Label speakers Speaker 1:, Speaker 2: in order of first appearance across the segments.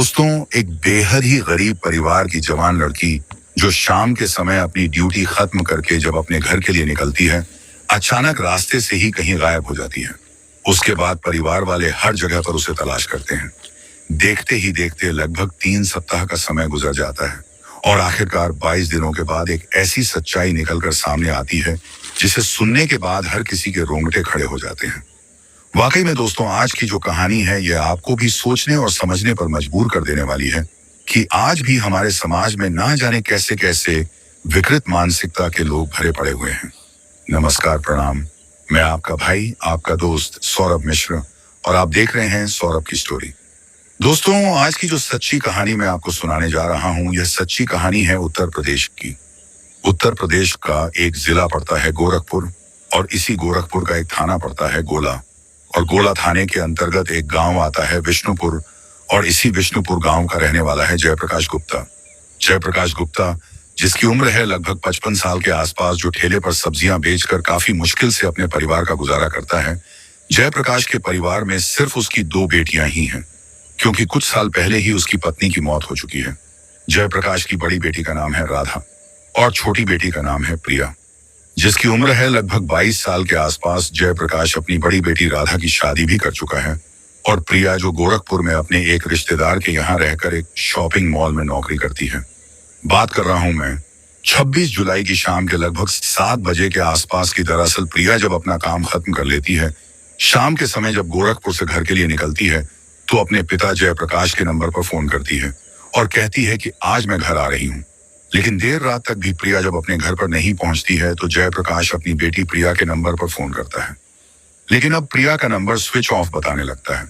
Speaker 1: दोस्तों, एक बेहद ही गरीब परिवार की जवान लड़की जो शाम के समय अपनी ड्यूटी खत्म करके जब अपने घर के लिए निकलती है, अचानक रास्ते से ही कहीं गायब हो जाती है। उसके बाद परिवार वाले हर जगह पर उसे तलाश करते हैं। देखते ही देखते लगभग 3 सप्ताह का समय गुजर जाता है और आखिरकार 22 दिनों के बाद एक ऐसी सच्चाई निकलकर सामने आती है जिसे सुनने के बाद हर किसी के रोंगटे खड़े हो जाते हैं। वाकई में दोस्तों, आज की जो कहानी है यह आपको भी सोचने और समझने पर मजबूर कर देने वाली है कि आज भी हमारे समाज में ना जाने कैसे कैसे विकृत मानसिकता के लोग भरे पड़े हुए हैं। नमस्कार, प्रणाम। मैं आपका भाई, आपका दोस्त सौरभ मिश्र, और आप देख रहे हैं सौरभ की स्टोरी। दोस्तों, आज की जो सच्ची कहानी मैं आपको सुनाने जा रहा हूं, यह सच्ची कहानी है उत्तर प्रदेश की। उत्तर प्रदेश का एक जिला पड़ता है गोरखपुर, और इसी गोरखपुर का एक थाना पड़ता है गोला, और गोला थाने के अंतर्गत एक गांव आता है विष्णुपुर, और इसी विष्णुपुर गांव का रहने वाला है जयप्रकाश गुप्ता। जयप्रकाश गुप्ता, जिसकी उम्र है लगभग 55 साल के आसपास, जो ठेले पर सब्जियां बेचकर काफी मुश्किल से अपने परिवार का गुजारा करता है। जयप्रकाश के परिवार में सिर्फ उसकी 2 बेटियां ही हैं, क्योंकि कुछ साल पहले ही उसकी पत्नी की मौत हो चुकी है। जयप्रकाश की बड़ी बेटी का नाम है राधा और छोटी बेटी का नाम है प्रिया, जिसकी उम्र है लगभग 22 साल के आसपास। जयप्रकाश अपनी बड़ी बेटी राधा की शादी भी कर चुका है, और प्रिया जो गोरखपुर में अपने एक रिश्तेदार के यहाँ रहकर एक शॉपिंग मॉल में नौकरी करती है। बात कर रहा हूं मैं 26 जुलाई की शाम के लगभग 7 बजे के आसपास की। दरअसल प्रिया जब अपना काम खत्म कर लेती है, शाम के समय जब गोरखपुर से घर के लिए निकलती है, तो अपने पिता जयप्रकाश के नंबर पर फोन करती है और कहती है कि आज मैं घर आ रही हूँ। लेकिन देर रात तक भी प्रिया जब अपने घर पर नहीं पहुंचती है, तो जयप्रकाश अपनी बेटी प्रिया के नंबर पर फोन करता है। लेकिन अब प्रिया का नंबर स्विच ऑफ बताने लगता है।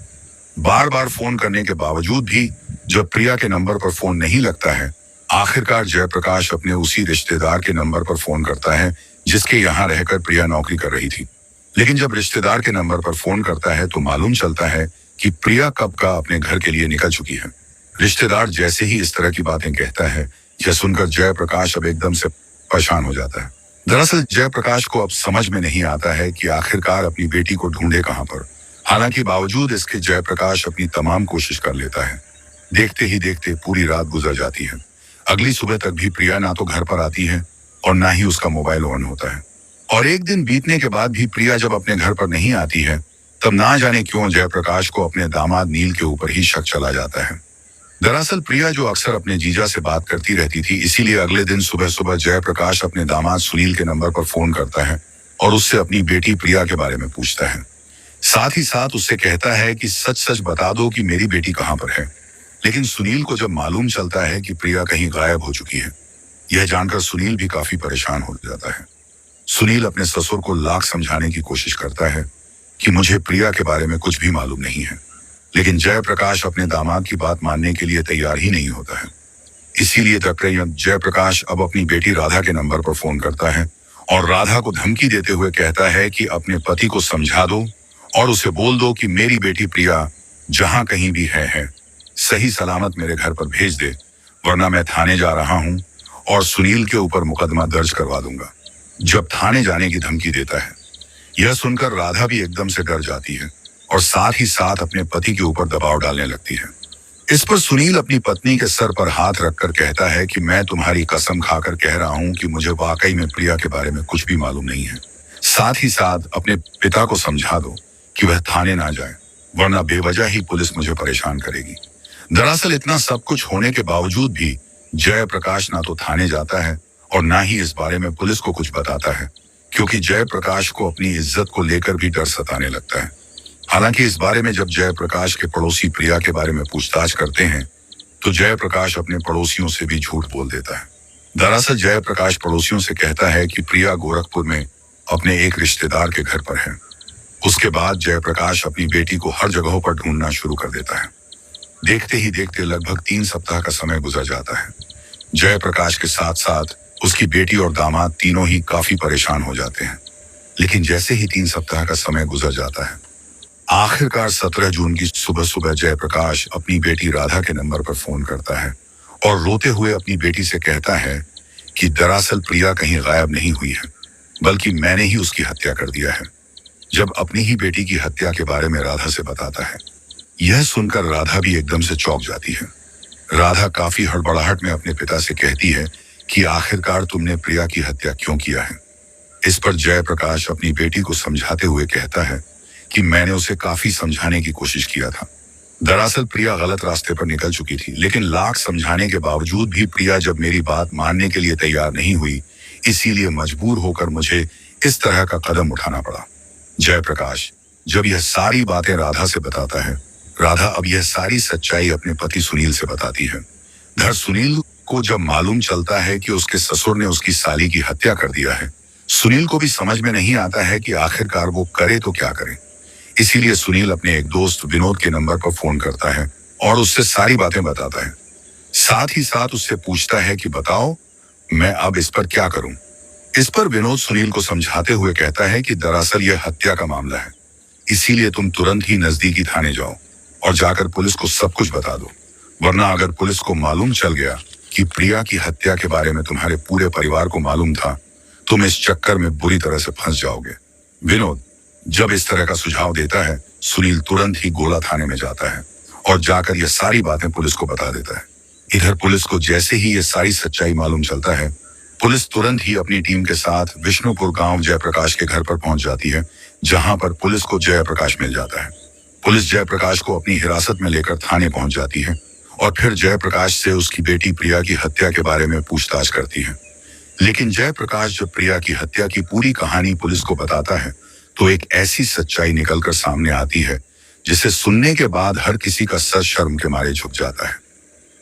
Speaker 1: बार बार फोन करने के बावजूद भी जब प्रिया के नंबर पर फोन नहीं लगता है, आखिरकार जयप्रकाश अपने उसी रिश्तेदार के नंबर पर फोन करता है जिसके यहाँ रहकर प्रिया नौकरी कर रही थी। लेकिन जब रिश्तेदार के नंबर पर फोन करता है, तो मालूम चलता है कि प्रिया कब का अपने घर के लिए निकल चुकी है। रिश्तेदार जैसे ही इस तरह की बातें कहता है, यह सुनकर जयप्रकाश अब एकदम से परेशान हो जाता है। दरअसल जयप्रकाश को अब समझ में नहीं आता है कि आखिरकार अपनी बेटी को ढूंढे कहां पर। हालांकि बावजूद इसके जयप्रकाश अपनी तमाम कोशिश कर लेता है। देखते ही देखते पूरी रात गुजर जाती है। अगली सुबह तक भी प्रिया ना तो घर पर आती है और ना ही उसका मोबाइल ऑन होता है। और एक दिन बीतने के बाद भी प्रिया जब अपने घर पर नहीं आती है, तब ना जाने क्यों जयप्रकाश को अपने दामाद नील के ऊपर ही शक चला जाता है। दरअसल प्रिया जो अक्सर अपने जीजा से बात करती रहती थी, इसीलिए अगले दिन सुबह सुबह जयप्रकाश अपने दामाद सुनील के नंबर पर फोन करता है और उससे अपनी बेटी प्रिया के बारे में पूछता है। साथ ही साथ उससे कहता है कि सच सच बता दो कि मेरी बेटी कहाँ पर है। लेकिन सुनील को जब मालूम चलता है कि प्रिया कहीं गायब हो चुकी है, यह जानकर सुनील भी काफी परेशान हो जाता है। सुनील अपने ससुर को लाख समझाने की कोशिश करता है कि मुझे प्रिया के बारे में कुछ भी मालूम नहीं है, लेकिन जयप्रकाश अपने दामाद की बात मानने के लिए तैयार ही नहीं होता है। इसीलिए जयप्रकाश अब अपनी बेटी राधा के नंबर पर फोन करता है और राधा को धमकी देते हुए कहता है कि अपने पति को समझा दो और उसे बोल दो कि मेरी बेटी प्रिया जहां कहीं भी है सही सलामत मेरे घर पर भेज दे, वरना मैं थाने जा रहा हूं और सुनील के ऊपर मुकदमा दर्ज करवा दूंगा। जब थाने जाने की धमकी देता है, यह सुनकर राधा भी एकदम से डर जाती है और साथ ही साथ अपने पति के ऊपर दबाव डालने लगती है। इस पर सुनील अपनी पत्नी के सर पर हाथ रखकर कहता है कि मैं तुम्हारी कसम खाकर कह रहा हूं कि मुझे वाकई में प्रिया के बारे में कुछ भी मालूम नहीं है। साथ ही साथ अपने पिता को समझा दो कि वह थाने ना जाए, वरना बेवजह ही पुलिस मुझे परेशान करेगी। दरअसल इतना सब कुछ होने के बावजूद भी जयप्रकाश ना तो थाने जाता है और ना ही इस बारे में पुलिस को कुछ बताता है, क्योंकि जयप्रकाश को अपनी इज्जत को लेकर भी डर सताने लगता है। हालांकि इस बारे में जब जयप्रकाश के पड़ोसी प्रिया के बारे में पूछताछ करते हैं, तो जयप्रकाश अपने पड़ोसियों से भी झूठ बोल देता है। दरअसल जयप्रकाश पड़ोसियों से कहता है कि प्रिया गोरखपुर में अपने एक रिश्तेदार के घर पर है। उसके बाद जयप्रकाश अपनी बेटी को हर जगहों पर ढूंढना शुरू कर देता है। देखते ही देखते लगभग 3 सप्ताह का समय गुजर जाता है। जयप्रकाश के साथ साथ उसकी बेटी और दामाद तीनों ही काफी परेशान हो जाते हैं। लेकिन जैसे ही 3 सप्ताह का समय गुजर जाता है, आखिरकार 17 जून की सुबह सुबह जयप्रकाश अपनी बेटी राधा के नंबर पर फोन करता है और रोते हुए अपनी बेटी से कहता है कि दरअसल प्रिया कहीं गायब नहीं हुई है, बल्कि मैंने ही उसकी हत्या कर दिया है। जब अपनी ही बेटी की हत्या के बारे में राधा से बताता है, यह सुनकर राधा भी एकदम से चौंक जाती है। राधा काफी हड़बड़ाहट में अपने पिता से कहती है कि आखिरकार तुमने प्रिया की हत्या क्यों किया है। इस पर जयप्रकाश अपनी बेटी को समझाते हुए कहता है कि मैंने उसे काफी समझाने की कोशिश किया था। दरअसल प्रिया गलत रास्ते पर निकल चुकी थी, लेकिन लाख समझाने के बावजूद भी प्रिया जब मेरी बात मानने के लिए तैयार नहीं हुई, इसीलिए मजबूर होकर मुझे इस तरह का कदम उठाना पड़ा। जयप्रकाश जब यह सारी बातें राधा से बताता है, राधा अब यह सारी सच्चाई अपने पति सुनील से बताती है। धर सुनील को जब मालूम चलता है कि उसके ससुर ने उसकी साली की हत्या कर दिया है, सुनील को भी समझ में नहीं आता है कि आखिरकार वो करे तो क्या करे। इसीलिए सुनील अपने एक दोस्त विनोद के नंबर पर फोन करता है और उससे सारी बातें बताता है। साथ ही साथ उससे पूछता है कि बताओ मैं अब इस पर क्या करूं। इस पर विनोद सुनील को समझाते हुए कहता है कि दरअसल यह हत्या का मामला है, इसीलिए तुम तुरंत ही नजदीकी थाने जाओ और जाकर पुलिस को सब कुछ बता दो, वरना अगर पुलिस को मालूम चल गया कि प्रिया की हत्या के बारे में तुम्हारे पूरे परिवार को मालूम था, तुम इस चक्कर में बुरी तरह से फंस जाओगे। विनोद जब इस तरह का सुझाव देता है, सुनील तुरंत ही गोला थाने में जाता है और जाकर यह सारी बातें पुलिस को बता देता है। इधर पुलिस को जैसे ही ये सारी सच्चाई मालूम चलता है, पुलिस तुरंत ही अपनी टीम के साथ विष्णुपुर गांव जयप्रकाश के घर पर पहुंच जाती है, जहां पर पुलिस को जयप्रकाश मिल जाता है। पुलिस जयप्रकाश को अपनी हिरासत में लेकर थाने पहुंच जाती है और फिर जयप्रकाश से उसकी बेटी प्रिया की हत्या के बारे में पूछताछ करती है। लेकिन जयप्रकाश जब प्रिया की हत्या की पूरी कहानी पुलिस को बताता है, तो एक ऐसी सच्चाई निकलकर सामने आती है जिसे सुनने के बाद हर किसी का सर शर्म के मारे झुक जाता है।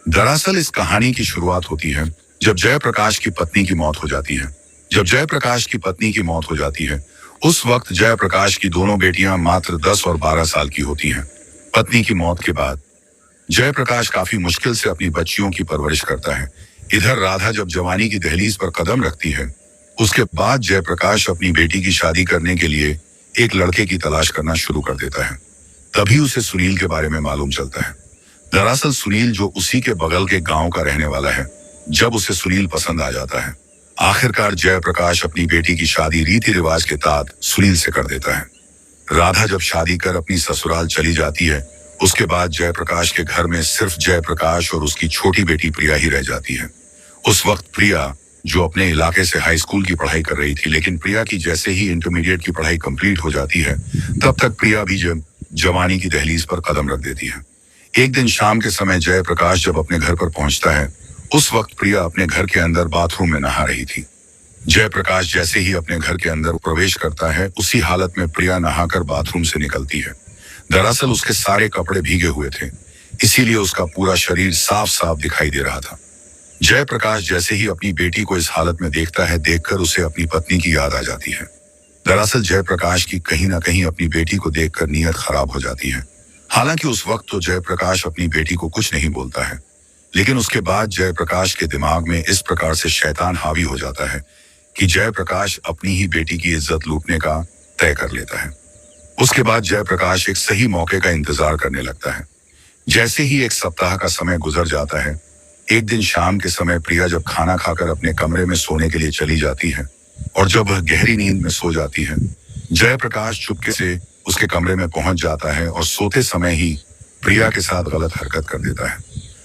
Speaker 1: दरअसल इस कहानी की शुरुआत होती है जब जयप्रकाश की पत्नी की मौत हो जाती है। जब जयप्रकाश की पत्नी की मौत हो जाती है, उस वक्त जयप्रकाश की दोनों बेटियां मात्र 10 और 12 साल की होती हैं। पत्नी की मौत के बाद जयप्रकाश काफी मुश्किल से अपनी बच्चियों की परवरिश करता है। इधर राधा जब जवानी की दहलीज पर कदम रखती है, उसके बाद जयप्रकाश अपनी बेटी की शादी करने के लिए एक लड़के की तलाश करना शुरू कर देता है। तभी उसे सुनील के बारे में मालूम चलता है। दरअसल सुनील जो उसी के बगल के गांव का रहने वाला है, जब उसे सुनील पसंद आ जाता है, आखिरकार जयप्रकाश अपनी बेटी की शादी रीति रिवाज के तहत सुनील से कर देता है। राधा जब शादी कर अपनी ससुराल चली जाती है, उसके बाद जयप्रकाश के घर में सिर्फ जयप्रकाश और उसकी छोटी बेटी प्रिया ही रह जाती है। उस वक्त प्रिया जो अपने इलाके से हाई स्कूल की पढ़ाई कर रही थी, लेकिन प्रिया की जैसे ही इंटरमीडिएट की पढ़ाई कंप्लीट हो जाती है, तब तक प्रिया भी जवानी की दहलीज पर कदम रख देती है। एक दिन शाम के समय जयप्रकाश जब अपने घर पर पहुंचता है, उस वक्त प्रिया अपने घर के अंदर बाथरूम में नहा रही थी। जयप्रकाश जैसे ही अपने घर के अंदर प्रवेश करता है, उसी हालत में प्रिया नहाकर बाथरूम से निकलती है। दरअसल उसके सारे कपड़े भीगे हुए थे, इसीलिए उसका पूरा शरीर साफ साफ दिखाई दे रहा था। जयप्रकाश जैसे ही अपनी बेटी को इस हालत में देखता है, देखकर उसे अपनी पत्नी की याद आ जाती है। दरअसल जयप्रकाश की कहीं ना कहीं अपनी बेटी को देखकर नीयत खराब हो जाती है। हालांकि उस वक्त तो जयप्रकाश अपनी बेटी को कुछ नहीं बोलता है, लेकिन उसके बाद जयप्रकाश के दिमाग में इस प्रकार से शैतान हावी हो जाता है कि जयप्रकाश अपनी ही बेटी की इज्जत लूटने का तय कर लेता है। उसके बाद जयप्रकाश एक सही मौके का इंतजार करने लगता है। जैसे ही एक सप्ताह का समय गुजर जाता है, एक दिन शाम के समय प्रिया जब खाना खाकर अपने कमरे में सोने के लिए चली जाती है और जब वह गहरी नींद में सो जाती है, जयप्रकाश चुपके से उसके कमरे में पहुंच जाता है और सोते समय ही प्रिया के साथ गलत हरकत कर देता है।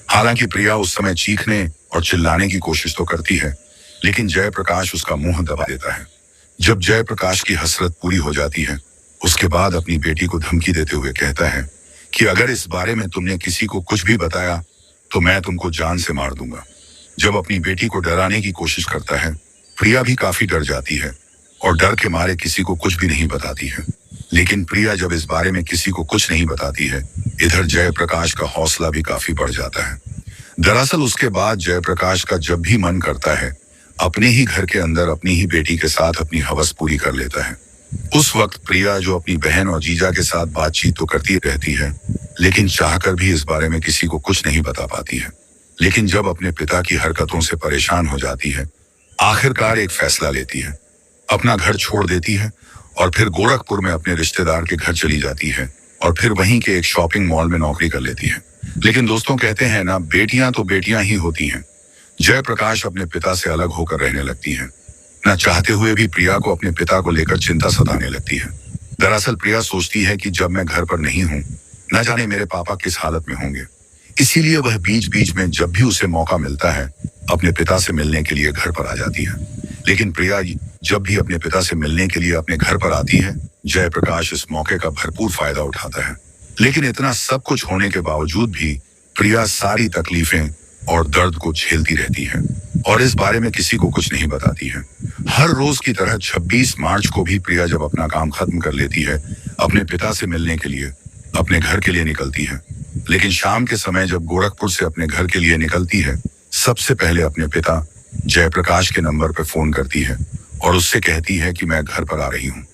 Speaker 1: हालांकि प्रिया उस समय चीखने और चिल्लाने की कोशिश तो करती है, लेकिन जयप्रकाश उसका मुंह दबा देता है। जब जयप्रकाश की हसरत पूरी हो जाती है, उसके बाद अपनी बेटी को धमकी देते हुए कहता है कि अगर इस बारे में तुमने किसी को कुछ भी बताया तो मैं तुमको जान से मार दूंगा। जब अपनी बेटी को डराने की कोशिश करता है, प्रिया भी काफी डर जाती है और डर के मारे किसी को कुछ भी नहीं बताती है। लेकिन प्रिया जब इस बारे में किसी को कुछ नहीं बताती है, इधर जयप्रकाश का हौसला भी काफी बढ़ जाता है। दरअसल उसके बाद जयप्रकाश का जब भी मन करता है, अपने ही घर के अंदर अपनी ही बेटी के साथ अपनी हवस पूरी कर लेता है। उस वक्त प्रिया जो अपनी बहन और जीजा के साथ बातचीत तो करती रहती है, लेकिन चाहकर भी इस बारे में किसी को कुछ नहीं बता पाती है। लेकिन जब अपने पिता की हरकतों से परेशान हो जाती है, आखिरकार एक फैसला लेती है, अपना घर छोड़ देती है और फिर गोरखपुर में अपने रिश्तेदार के घर चली जाती है और फिर वहीं के एक शॉपिंग मॉल में नौकरी कर लेती है। लेकिन दोस्तों कहते हैं ना, बेटियां तो बेटियां ही होती हैं। जयप्रकाश अपने पिता से अलग होकर रहने लगती है। न चाहते हुए भी प्रिया को अपने पिता को लेकर चिंता सताने लगती है। दरअसल प्रिया सोचती है कि जब मैं घर पर नहीं हूँ, न जाने मेरे पापा किस हालत में होंगे। इसीलिए वह बीच बीच में जब भी उसे मौका मिलता है अपने पिता से मिलने के लिए घर पर आ जाती है। लेकिन प्रिया जब भी अपने पिता से मिलने के लिए अपने घर पर आती है, जयप्रकाश इस मौके का भरपूर फायदा उठाता है। लेकिन इतना सब कुछ होने के बावजूद भी प्रिया सारी तकलीफें और दर्द को झेलती रहती है और इस बारे में किसी को कुछ नहीं बताती है। हर रोज की तरह 26 मार्च को भी प्रिया जब अपना काम खत्म कर लेती है, अपने पिता से मिलने के लिए अपने घर के लिए निकलती है। लेकिन शाम के समय जब गोरखपुर से अपने घर के लिए निकलती है, सबसे पहले अपने पिता जयप्रकाश के नंबर पर फोन करती है और उससे कहती है कि मैं घर पर आ रही हूँ।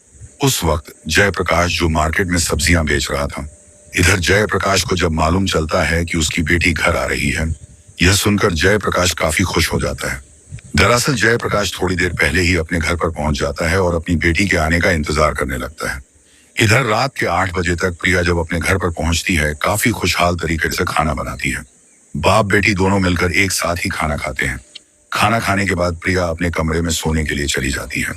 Speaker 1: उस वक्त जयप्रकाश जो मार्केट में सब्जियां बेच रहा था। इधर जयप्रकाश को जब मालूम चलता है कि उसकी बेटी घर आ रही है, यह सुनकर जयप्रकाश काफी खुश हो जाता है। दरअसल जयप्रकाश थोड़ी देर पहले ही अपने घर पर पहुंच जाता है और अपनी बेटी के आने का इंतजार करने लगता है। इधर रात के 8 बजे तक प्रिया जब अपने घर पर पहुंचती है, काफी खुशहाल तरीके से खाना बनाती है। बाप बेटी दोनों मिलकर एक साथ ही खाना खाते हैं। खाना खाने के बाद प्रिया अपने कमरे में सोने के लिए चली जाती है।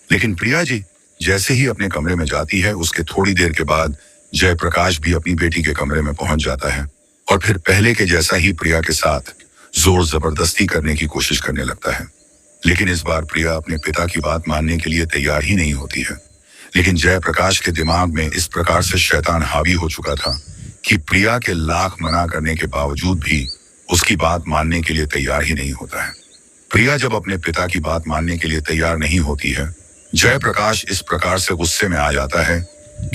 Speaker 1: लेकिन प्रिया जी जैसे ही अपने कमरे में जाती है, उसके थोड़ी देर के बाद जयप्रकाश भी अपनी बेटी के कमरे में पहुंच जाता है और फिर पहले के जैसा ही प्रिया के साथ जोर जबरदस्ती करने की कोशिश करने लगता है। लेकिन इस बार प्रिया अपने पिता की बात मानने के लिए तैयार ही नहीं होती है। लेकिन जयप्रकाश के दिमाग में इस प्रकार से शैतान हावी हो चुका था कि प्रिया के लाख मना करने के बावजूद भी उसकी बात मानने के लिए तैयार ही नहीं होता है। प्रिया जब अपने पिता की बात मानने के लिए तैयार नहीं होती है, जयप्रकाश इस प्रकार से गुस्से में आ जाता है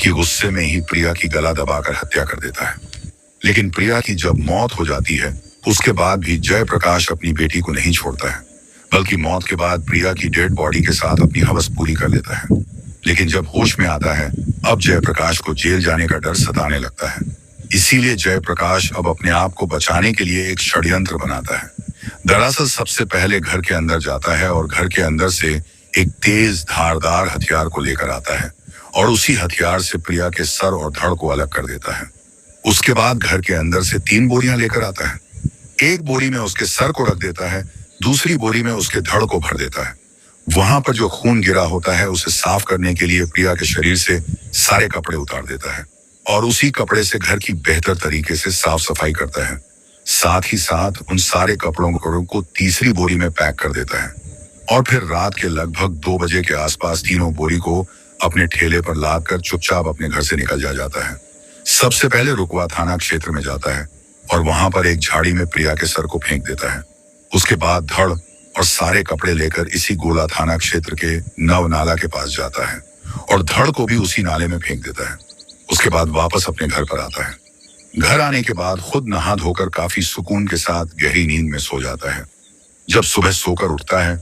Speaker 1: कि गुस्से में ही प्रिया की गला दबाकर हत्या कर देता है। लेकिन प्रिया की जब मौत हो जाती है, उसके बाद भी जयप्रकाश अपनी बेटी को नहीं छोड़ता है, बल्कि मौत के बाद प्रिया की डेड बॉडी के साथ अपनी हवस पूरी कर लेता है। लेकिन जब होश में आता है, अब जयप्रकाश को जेल जाने का डर सताने लगता है। इसीलिए जयप्रकाश अब अपने आप को बचाने के लिए एक षड्यंत्र बनाता है। दरअसल सबसे पहले घर के अंदर जाता है और घर के अंदर से एक तेज धारदार हथियार को लेकर आता है और उसी हथियार से प्रिया के सर और धड़ को अलग कर देता है। उसके बाद घर के अंदर से 3 बोरियां लेकर आता है। एक बोरी में उसके सर को रख देता है, दूसरी बोरी में उसके धड़ को भर देता है। वहां पर जो खून गिरा होता है उसे साफ करने के लिए प्रिया के शरीर से सारे कपड़े उतार देता है और उसी कपड़े से घर की बेहतर तरीके से साफ सफाई करता है। साथ ही साथ उन सारे कपड़ों को तीसरी बोरी में पैक कर देता है और फिर रात के लगभग 2 बजे के आसपास तीनों बोरी को अपने ठेले पर लाद कर चुपचाप अपने घर से निकल जाता है। सबसे पहले रुकवा थाना क्षेत्र में जाता है और वहां पर एक झाड़ी में प्रिया के सर को फेंक देता है। उसके बाद धड़ और सारे कपड़े लेकर इसी गोला थाना क्षेत्र के नव नाला के पास जाता है और धड़ को भी उसी नाले में फेंक देता है। उसके बाद वापस अपने घर पर आता है। घर आने के बाद खुद नहा धोकर काफी सुकून के साथ गहरी नींद में सो जाता है। जब सुबह सोकर उठता है,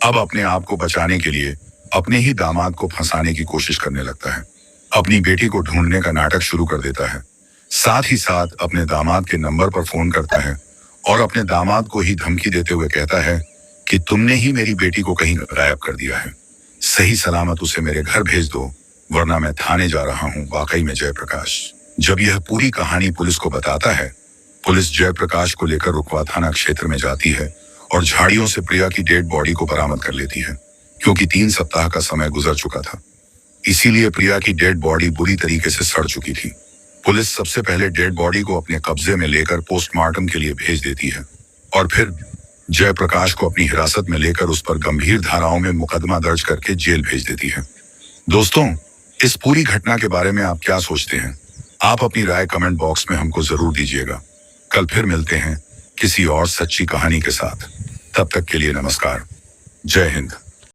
Speaker 1: अब अपने आप को बचाने के लिए अपने ही दामाद को फंसाने की कोशिश करने लगता है। अपनी बेटी को ढूंढने का नाटक शुरू कर देता है। साथ ही साथ अपने दामाद के नंबर पर फोन करता है और अपने दामाद को ही धमकी देते हुए कहता है कि तुमने ही मेरी बेटी को कहीं गायब कर दिया है, सही सलामत उसे मेरे घर भेज दो, वरना मैं थाने जा रहा हूँ। वाकई में जयप्रकाश जब यह पूरी कहानी पुलिस को बताता है, पुलिस जयप्रकाश को लेकर रुकवा थाना क्षेत्र में जाती है और झाड़ियों से प्रिया की डेड बॉडी को बरामद कर लेती है, क्योंकि 3 सप्ताह का समय गुजर चुका था। इसीलिए प्रिया की डेड बॉडी बुरी तरीके से सड़ चुकी थी। पुलिस सबसे पहले डेड बॉडी को अपने कब्जे में लेकर पोस्टमार्टम के लिए भेज देती है और फिर जयप्रकाश को अपनी हिरासत में लेकर उस पर गंभीर धाराओं में मुकदमा दर्ज करके जेल भेज देती है। दोस्तों, इस पूरी घटना के बारे में आप क्या सोचते हैं? आप अपनी राय कमेंट बॉक्स में हमको जरूर दीजिएगा। कल फिर मिलते हैं किसी और सच्ची कहानी के साथ। तब तक के लिए नमस्कार। जय हिंद।